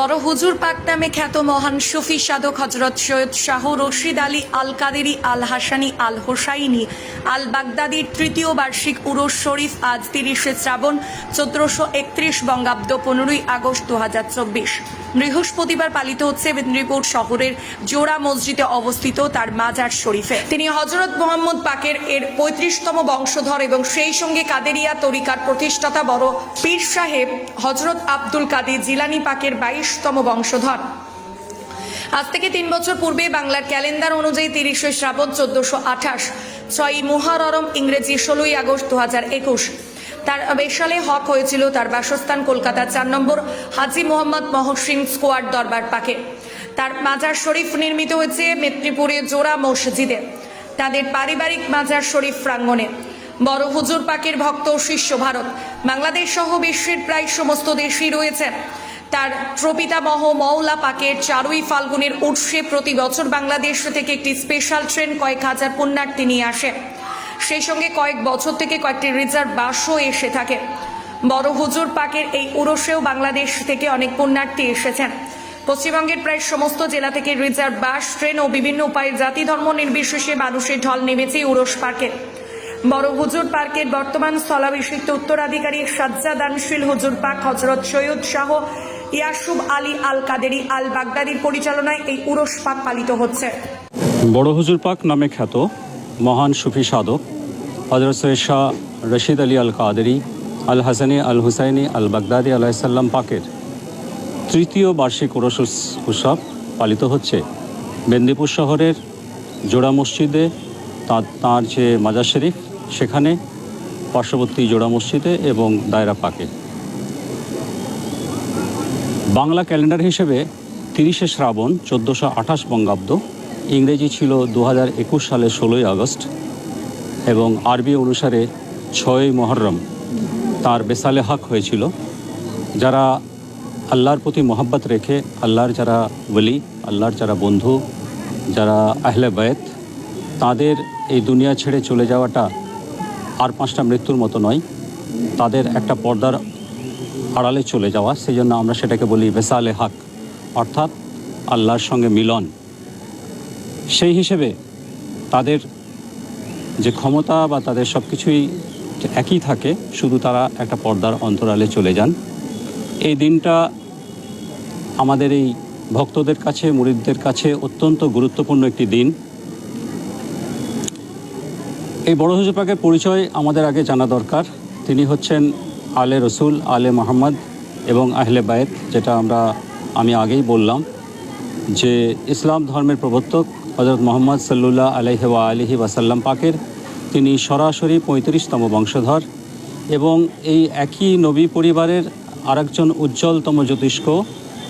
বড় হুজুর পাক নামে খ্যাত মহান সুফি সাধক হজরত সৈয়দ শাহ রশিদ আলী আল কাদেরি আল হাসানি আল হোসাইনি আল বাগদাদির তৃতীয় বার্ষিক উরস শরীফ আজ 30শে শ্রাবণ 1431 বঙ্গাব্দ 15ই আগস্ট 2024 বৃহস্পতিবার পালিত হচ্ছে মেদিনীপুর শহরের জোড়া মসজিদে অবস্থিত তার মাজার শরীফে। তিনি হজরত মোহাম্মদ পাকের এর 35তম বংশধর এবং সেই সঙ্গে কাদেরিয়া তরিকার প্রতিষ্ঠাতা বড় পীর সাহেব হজরত আব্দুল কাদের জিলানী পাকের 22তম বংশধর। আজ থেকে 3 বছর পূর্বে বাংলার ক্যালেন্ডার অনুযায়ী 30শে শ্রাবণ 1428 6ই মুহররম ইংরেজি 16ই আগস্ট 2021 তার বেশালে হক হয়েছিল তার বাসস্থান কলকাতা 4 নম্বর হাজী মোহাম্মদ মহসিন স্কোয়ার দরবার পাকে। তার মাজার শরীফ নির্মিত হয়েছে মেদিনীপুরের জোড়া মসজিদে তাদের পারিবারিক মাজার শরীফ প্রাঙ্গণে। বড় হুজুর পাকের ভক্ত শিষ্য ভারত বাংলাদেশ সহ বিশ্বের প্রায় সমস্ত দেশই রয়েছে। তার প্রপিতামহ মওলা পাকের 4ই ফাল্গুনের উৎসে প্রতি বছর বাংলাদেশ থেকে একটি স্পেশাল ট্রেন কয়েক হাজার পুণ্যার্থী নিয়ে আসে। সেই সঙ্গে কয়েক বছর থেকে কয়েকটি রিজার্ভ বাসও এসে থাকে। বড় হুজুর পাকের এই উরসেও বাংলাদেশ থেকে অনেক পুণ্যার্থী এসেছেন। পশ্চিমবঙ্গের প্রায় সমস্ত জেলা থেকে রিজার্ভ বাস ট্রেন ও বিভিন্ন উপায়ে জাতি ধর্ম নির্বিশেষে মানুষের ঢল নেমেছে উরস পার্কে। বড় হুজুর পার্কের বর্তমান স্থলাভিষিক্ত উত্তরাধিকারী সাজ্জাদানশীল হুজুর পাক হজরত সৈয়দ শাহ ইয়াসুব আলী আল কাদেরি আল বাগদাদির পরিচালনায় এই উরস পাক পালিত হচ্ছে। বড় হুজুর পাক নামে খ্যাত মহান সুফি সাধক হজরত সৈয়দ শাহ রশিদ আলী আল কাদেরি আল হাসানি আল হুসাইনি আল বাগদাদি আলাইসাল্লাম পাকের তৃতীয় বার্ষিক উরস উৎসব পালিত হচ্ছে মেদিনীপুর শহরের জোড়া মসজিদে। তাঁর যে মাজার শরীফ সেখানে, পার্শ্ববর্তী জোড়া মসজিদে এবং দায়রা পাকে। বাংলা ক্যালেন্ডার হিসেবে 30শে শ্রাবণ 1428 বঙ্গাব্দ, ইংরেজি ছিল 2021 সালের 16ই আগস্ট এবং আরবি অনুসারে 6ই মুহররম তার বেসালে হক হয়েছিল। যারা আল্লাহর প্রতি মহব্বত রেখে, আল্লাহর যারা ওলি, আল্লাহর যারা বন্ধু, যারা আহলে বায়ত, তাদের এই দুনিয়া ছেড়ে চলে যাওয়াটা আর 5টা মৃত্যুর মতো নয়, তাদের একটা পর্দার আড়ালে চলে যাওয়া। সেই জন্য আমরা সেটাকে বলি বেসালে হক, অর্থাৎ আল্লাহর সঙ্গে মিলন। সেই হিসেবে তাদের যে ক্ষমতা বা তাদের সব কিছুই একই থাকে, শুধু তারা একটা পর্দার অন্তরালে চলে যান। এই দিনটা আমাদের এই ভক্তদের কাছে, মুরিদদের কাছে অত্যন্ত গুরুত্বপূর্ণ একটি দিন। এই বড় হুজুর পাকের পরিচয় আমাদের আগে জানা দরকার। তিনি হচ্ছেন আলে রসুল, আলে মোহাম্মদ এবং আহলে বায়েত, যেটা আমি আগেই বললাম যে ইসলাম ধর্মের প্রবর্তক হজরত মোহাম্মদ সাল্লাল্লাহু আলাইহি ওয়াসাল্লাম পাকের তিনি সরাসরি 35তম বংশধর এবং এই একই নবী পরিবারের আরেকজন উজ্জ্বলতম জ্যোতিষ্ক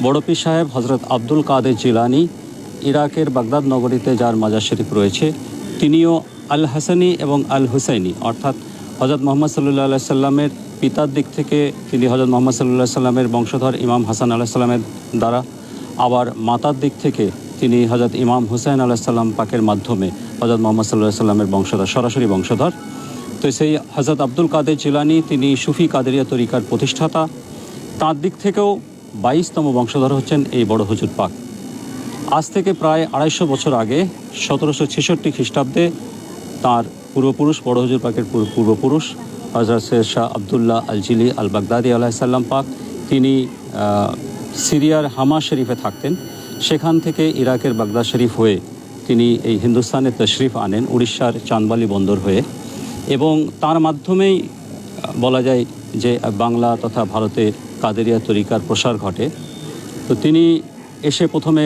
বড় পীর সাহেব হজরত আব্দুল কাদের জিলানী, ইরাকের বাগদাদ নগরীতে যার মাজার শরীফ রয়েছে, তিনিও আল হাসানি এবং আল হুসাইনি, অর্থাৎ হজরত মোহাম্মদ সাল্লাল্লাহু আলাইহি সাল্লামের পিতার দিক থেকে তিনি হজরত মোহাম্মদ সাল্লাল্লাহু আলাইহি সাল্লামের বংশধর ইমাম হাসান আলাইহিস সালামের দ্বারা, আবার মাতার দিক থেকে তিনি হজরত ইমাম হুসাইন আলাইহিস সালাম পাকের মাধ্যমে হজরত মোহাম্মদ সাল্লাল্লাহু আলাইহি সাল্লামের বংশধর, সরাসরি বংশধর। তো সেই হজরত আব্দুল কাদের জিলানী তিনি সুফি কাদেরিয়া তরিকার প্রতিষ্ঠাতা। তাঁর দিক থেকেও 22তম বংশধর হচ্ছেন এই বড় হুজুর পাক। আজ থেকে প্রায় 250 বছর আগে 1766 খ্রিস্টাব্দে তাঁর পূর্বপুরুষ, বড় হুজুর পাকের পূর্বপুরুষ হজরত সৈয়দ শাহ আবদুল্লাহ আল জিলি আল বাগদাদি আলাইহিসসালাম পাক, তিনি সিরিয়ার হামা শরীফে থাকতেন। সেখান থেকে ইরাকের বাগদাদ শরীফ হয়ে তিনি এই হিন্দুস্তানে তশরিফ আনেন, উড়িষ্যার চাঁদবালি বন্দর হয়ে, এবং তার মাধ্যমেই বলা যায় যে বাংলা তথা ভারতে কাদেরিয়া তরিকার প্রসার ঘটে। তো তিনি এসে প্রথমে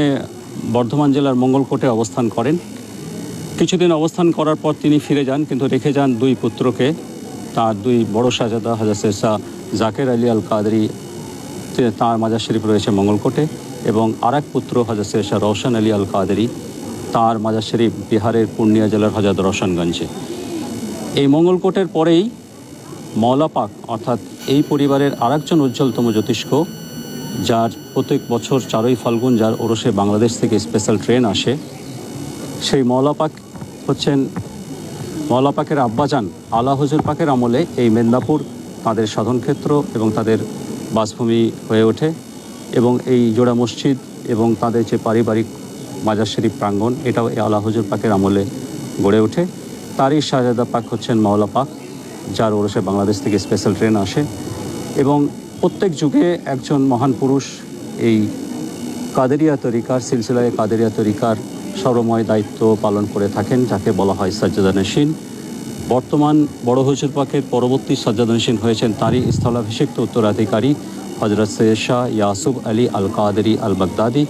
বর্ধমান জেলার মঙ্গলকোটে অবস্থান করেন। কিছুদিন অবস্থান করার পর তিনি ফিরে যান, কিন্তু রেখে যান 2 পুত্রকে। তার 2 বড় শাহজাদা হযরত সৈয়দ শাহ জাকের আলী আল কাদেরি, তাঁর মাজার শরীফ রয়েছে মঙ্গলকোটে, এবং আরেক পুত্র হযরত সৈয়দ শাহ রওশন আলী আল কাদেরি, তাঁর মাজার শরীফ বিহারের পূর্ণিয়া জেলার হযরত রওশনগঞ্জে। এই মঙ্গলকোটের পরেই মওলা পাক, অর্থাৎ এই পরিবারের আরেকজন উজ্জ্বলতম জ্যোতিষ্ক, যার প্রত্যেক বছর 4ই ফাল্গুন যার ওরসে বাংলাদেশ থেকে স্পেশাল ট্রেন আসে, সেই মওলা পাক হচ্ছেন মওলা পাকের আব্বাজান আলা হুজুর পাকের আমলে এই মেদিনীপুর তাদের সাধনক্ষেত্র এবং তাদের বাসভূমি হয়ে ওঠে। এবং এই জোড়া মসজিদ এবং তাদের যে পারিবারিক মাজার শরীফ প্রাঙ্গণ, এটাও এই আলা হুজুর পাকের আমলে গড়ে ওঠে। তারই শাহজাদা পাক হচ্ছেন মাওলা পাক, যার ওরসে বাংলাদেশ থেকে স্পেশাল ট্রেন আসে। এবং প্রত্যেক যুগে একজন মহান পুরুষ এই কাদেরিয়া তরিকার, সিলসিলায় কাদেরিয়া তরিকার সর্বময় দায়িত্ব পালন করে থাকেন, যাকে বলা হয় সাজ্জাদা নশীন। বর্তমান বড় হুজুর পাকের পরবর্তী সাজ্জাদা নশীন হয়েছেন তারই স্থলাভিষিক্ত উত্তরাধিকারী হজরত সৈয়দ শাহ ইয়াসুব আলী আল কাদেরি আল বাগদাদি,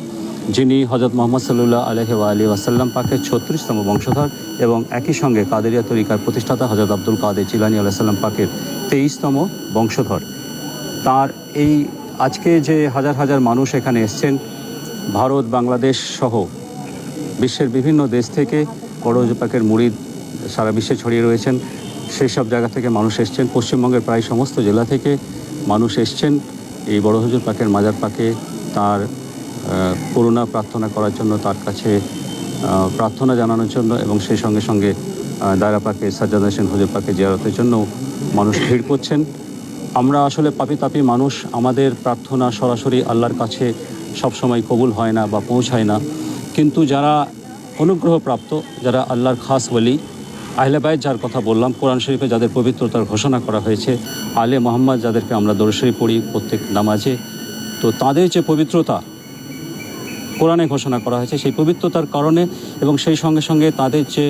যিনি হজরত মোহাম্মদ সাল্লাল্লাহু আলাইহি ওয়াসাল্লাম পাকের 36তম বংশধর এবং একই সঙ্গে কাদেরিয়া তরিকার প্রতিষ্ঠাতা হজরত আব্দুল কাদের জিলানী আলাইহিস সালাম পাকের 23তম বংশধর। তার এই আজকে যে হাজার হাজার মানুষ এখানে এসছেন, ভারত, বাংলাদেশ সহ বিশ্বের বিভিন্ন দেশ থেকে বড় হুজুর পাকের মুরিদ সারা বিশ্বে ছড়িয়ে রয়েছেন। সেই সব জায়গা থেকে মানুষ এসছেন। পশ্চিমবঙ্গের প্রায় সমস্ত জেলা থেকে মানুষ এসছেন এই বড় হুজুর পাকের মাজার পাকে তার করুণা প্রার্থনা করার জন্য, তার কাছে প্রার্থনা জানানোর জন্য এবং সেই সঙ্গে সঙ্গে দায়রা পাকে সাজ্জাদা নশীন হুজুর পাকে জিয়ারতের জন্য মানুষ ভিড় করছেন। আমরা আসলে পাপী তাপী মানুষ, আমাদের প্রার্থনা সরাসরি আল্লাহর কাছে সবসময় কবুল হয় না বা পৌঁছায় না। কিন্তু যারা অনুগ্রহপ্রাপ্ত, যারা আল্লাহর খাস ওলি, আহলে বাইত যার কথা বললাম, কোরআন শরীফে যাদের পবিত্রতার ঘোষণা করা হয়েছে, আলে মোহাম্মদ যাদেরকে আমরা দরুদ শরীফ পড়ি প্রত্যেক নামাজে, তো তাদের যে পবিত্রতা কোরআনে ঘোষণা করা হয়েছে, সেই পবিত্রতার কারণে এবং সেই সঙ্গে সঙ্গে তাদের যে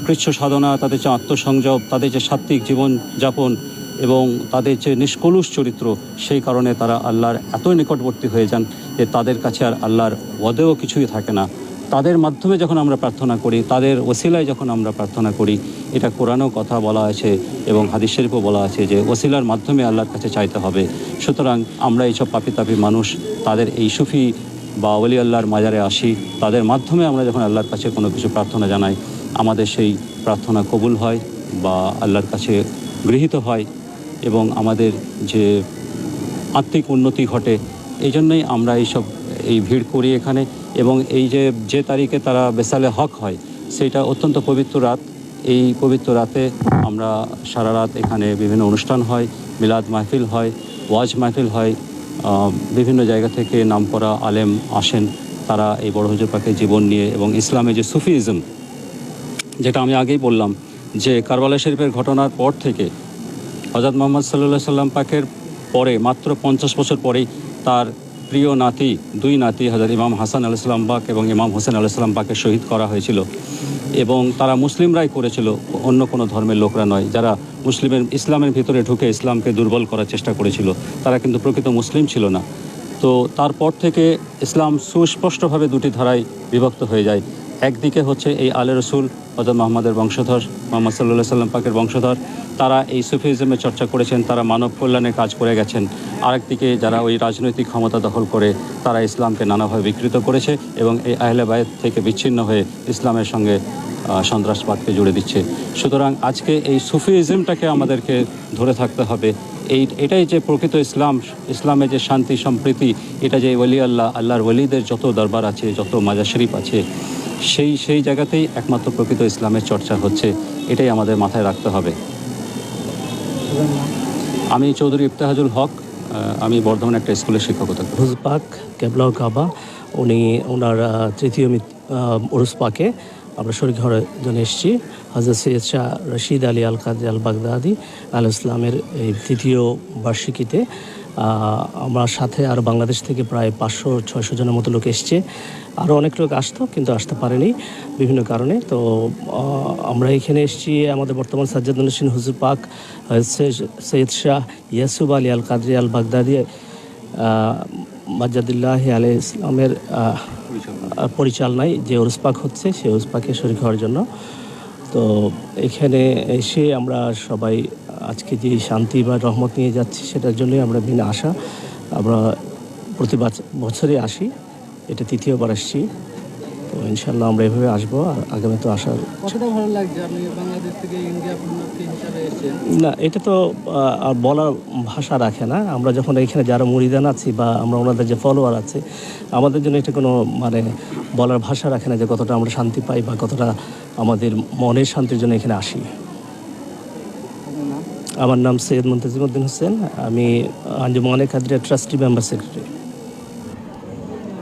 কৃচ্ছ সাধনা, তাদের যে আত্মসংযম, তাদের যে সাত্ত্বিক জীবনযাপন এবং তাদের যে নিষ্কলুষ চরিত্র, সেই কারণে তারা আল্লাহর এতই নিকটবর্তী হয়ে যান যে তাদের কাছে আর আল্লাহর ওয়াদেও কিছুই থাকে না। তাদের মাধ্যমে যখন আমরা প্রার্থনা করি, তাদের ওসিলায় যখন আমরা প্রার্থনা করি, এটা কোরআনেও কথা বলা আছে এবং হাদিস শরীফও বলা আছে যে ওসিলার মাধ্যমে আল্লাহর কাছে চাইতে হবে। সুতরাং আমরা এইসব পাপী তাপী মানুষ তাদের এই সুফি বা ওলি আল্লাহর মাজারে আসি, তাদের মাধ্যমে আমরা যখন আল্লাহর কাছে কোনো কিছু প্রার্থনা জানাই, আমাদের সেই প্রার্থনা কবুল হয় বা আল্লাহর কাছে গৃহীত হয় এবং আমাদের যে আত্মিক উন্নতি ঘটে। এই জন্যই আমরা এই ভিড় করি এখানে। এবং এই যে তারিখে তারা বেসালে হক হয়, সেইটা অত্যন্ত পবিত্র রাত। এই পবিত্র রাতে আমরা সারা রাত এখানে বিভিন্ন অনুষ্ঠান হয়, মিলাদ মাহফিল হয়, ওয়াজ মাহফিল হয়, বিভিন্ন জায়গা থেকে নামকরা আলেম আসেন, তারা এই বড় হুজুর পাকের জীবন নিয়ে এবং ইসলামে যে সুফিজম, যেটা আমি আগেই বললাম যে কারবালা শরীফের ঘটনার পর থেকে হযরত মুহাম্মদ সাল্লাল্লাহু আলাইহি সাল্লাম পাকের পরে মাত্র 50 বছর পরেই তার প্রিয় নাতি, দুই নাতি হযরত ইমাম হাসান আলাইহিস সালাম পাক এবং ইমাম হোসেন আলাইহিস সালাম পাকে শহীদ করা হয়েছিল। এবং তারা মুসলিমরাই করেছিল, অন্য কোনো ধর্মের লোকরা নয়, যারা ইসলামের ভিতরে ঢুকে ইসলামকে দুর্বল করার চেষ্টা করেছিল, তারা কিন্তু প্রকৃত মুসলিম ছিল না। তো তারপর থেকে ইসলাম সুস্পষ্টভাবে দুটি ধারায় বিভক্ত হয়ে যায়। একদিকে হচ্ছে এই আলে রসুল হযরত মুহাম্মদের বংশধর, মুহাম্মদ সাল্লাল্লাহু আলাইহি সাল্লাম পাকের বংশধর, তারা এই সুফিজমের চর্চা করেছেন, তারা মানব কল্যাণের কাজ করে গেছেন। আরেকদিকে যারা ওই রাজনৈতিক ক্ষমতা দখল করে তারা ইসলামকে নানাভাবে বিকৃত করেছে এবং এই আহলে বাইত থেকে বিচ্ছিন্ন হয়ে ইসলামের সঙ্গে সন্ত্রাসবাদকে জুড়ে দিচ্ছে। সুতরাং আজকে এই সুফিজমটাকে আমাদেরকে ধরে থাকতে হবে। এটাই যে প্রকৃত ইসলামের যে শান্তি সম্প্রীতি, এটা যে ওলি আল্লাহর ওলিদের যত দরবার আছে, যত মাজার শরীফ আছে, সেই জায়গাতেই একমাত্র প্রকৃত ইসলামের চর্চা হচ্ছে। এটাই আমাদের মাথায় রাখতে হবে। আমি চৌধুরী ইফতেখারুল হক, আমি বর্ধমান একটা স্কুলের শিক্ষকতা করি। হুজুর পাক কেবলা কাবা, ওনার তৃতীয় উরুস পাকে আমরা শরীক হওয়ার জন্য এসেছি। হযরত সৈয়দ শাহ রশিদ আলী আল কাদেরি আল বাগদাদি আল ইসলামের এই তৃতীয় বার্ষিকীতে আমার সাথে আর বাংলাদেশ থেকে প্রায় 500-600 জনের মতো লোক এসছে। আরও অনেক লোক আসতো কিন্তু আসতে পারেনি বিভিন্ন কারণে। তো আমরা এখানে এসেছি, আমাদের বর্তমান সাজ্জাদা নশীন হুজুর পাক সৈয়দ শাহ ইয়াসুব আলী আল কাদেরি আল বাগদাদি মাজাদুল্লাহ আলাইহিস ইসলামের পরিচালনায় যে উরুস পাক হচ্ছে, সেই উরুস পাকে শরীক হওয়ার জন্য। তো এখানে এসে আমরা সবাই আজকে যে শান্তি বা রহমত নিয়ে যাচ্ছি, সেটার জন্যই আমরা দিনে আসা। আমরা প্রতি বছরই আসি, এটা তৃতীয়বার আসছি। তো ইনশাল্লাহ আমরা এভাবে আসবো আর আগামী তো আসার। কতটা ভালো লাগছে আপনি বাংলাদেশ থেকে ইন্ডিয়া পুণ্যার্থী হিসাবে এসেছেন? না, এটা তো আর বলার ভাষা রাখে না। আমরা যখন এখানে যারা মুরিদান আছি বা আমরা ওনাদের যে ফলোয়ার আছে, আমাদের জন্য এটা কোনো বলার ভাষা রাখে না যে কতটা আমরা শান্তি পাই বা কতটা আমাদের মনের শান্তির জন্য এখানে আসি। আমার নাম সৈয়দ মুনতাজিম উদ্দিন হোসেন, আমি আঞ্জুমানে কাদেরিয়া ট্রাস্টি মেম্বার সেক্রেটারি।